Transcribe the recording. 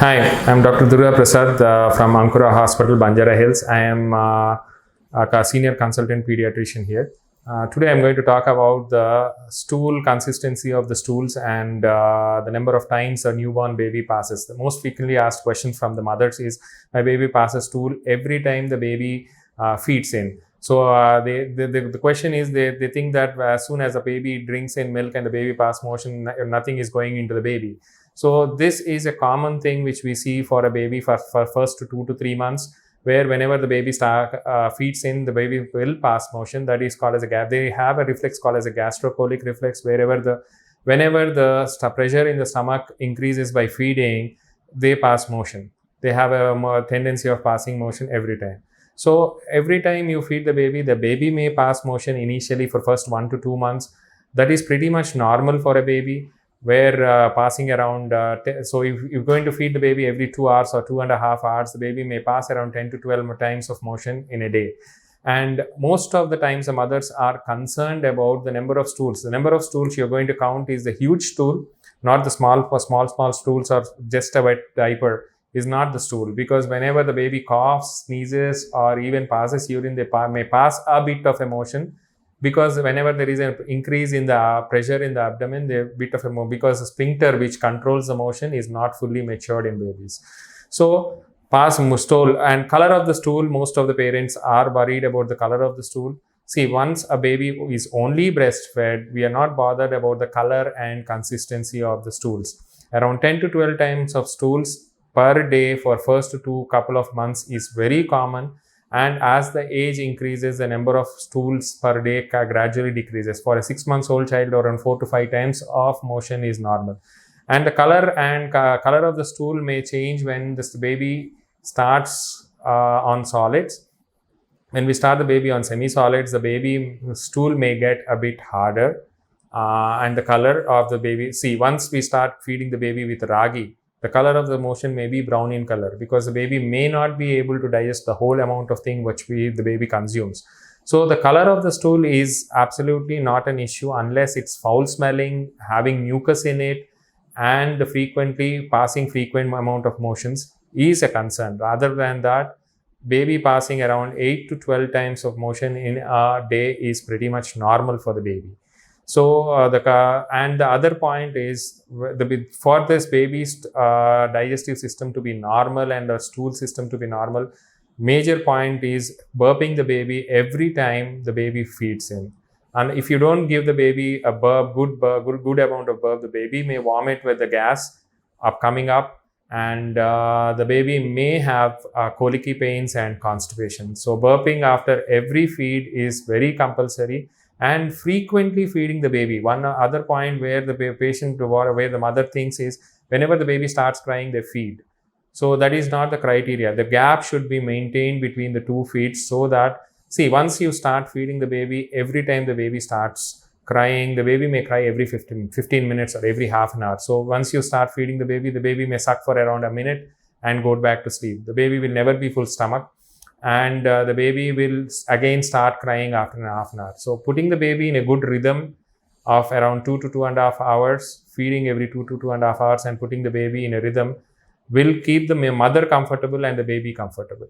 Hi, I'm Dr. Durga Prasad from Ankura Hospital, Banjara Hills. I am a senior consultant pediatrician here. Today I'm going to talk about the stool consistency of the stools and the number of times a newborn baby passes. The most frequently asked question from the mothers is, my baby passes stool every time the baby feeds in. So the question is, they think that as soon as a baby drinks in milk and the baby passes motion, nothing is going into the baby. So this is a common thing which we see for a baby for first 2 to 3 months, where whenever the baby feeds in, the baby will pass motion. That is called as a they have a reflex called as a gastrocolic reflex, whenever the pressure in the stomach increases by feeding, they pass motion. They have a tendency of passing motion every time. So every time you feed the baby may pass motion initially for first 1 to 2 months. That is pretty much normal for a baby, where passing around, so if you're going to feed the baby every 2 hours or 2.5 hours, the baby may pass around 10 to 12 times of motion in a day. And most of the times the mothers are concerned about the number of stools. The number of stools you're going to count is the huge stool, not the small stools or just a wet diaper is not the stool, because whenever the baby coughs, sneezes, or even passes urine, they may pass a bit of emotion. Because whenever there is an increase in the pressure in the abdomen, because the sphincter which controls the motion is not fully matured in babies. So stool and color of the stool, most of the parents are worried about the color of the stool. See, once a baby is only breastfed, we are not bothered about the color and consistency of the stools. Around 10 to 12 times of stools per day for first couple of months is very common. And as the age increases, the number of stools per day gradually decreases. For a 6-month-old child, around 4 to 5 times of motion is normal. And the color of the stool may change when this baby starts on solids. When we start the baby on semi-solids, the baby stool may get a bit harder. And the color of the baby, once we start feeding the baby with ragi, the color of the motion may be brown in color, because the baby may not be able to digest the whole amount of thing which the baby consumes. So the color of the stool is absolutely not an issue unless it's foul smelling, having mucus in it, and frequently passing frequent amount of motions is a concern. Rather than that, baby passing around 8 to 12 times of motion in a day is pretty much normal for the baby. So the other point is, for this baby's digestive system to be normal and the stool system to be normal, major point is burping the baby every time the baby feeds in. And if you don't give the baby a good amount of burp, the baby may vomit with the gas coming up, and the baby may have colicky pains and constipation. So burping after every feed is very compulsory. And frequently feeding the baby. One other point where the where the mother thinks is, whenever the baby starts crying, they feed. So that is not the criteria. The gap should be maintained between the 2 feeds, so that, once you start feeding the baby, every time the baby starts crying, the baby may cry every 15 minutes or every half an hour. So once you start feeding the baby may suck for around a minute and go back to sleep. The baby will never be full stomach. And the baby will again start crying after half an hour. So putting the baby in a good rhythm of around 2 to 2.5 hours, feeding every 2 to 2.5 hours, and putting the baby in a rhythm will keep the mother comfortable and the baby comfortable.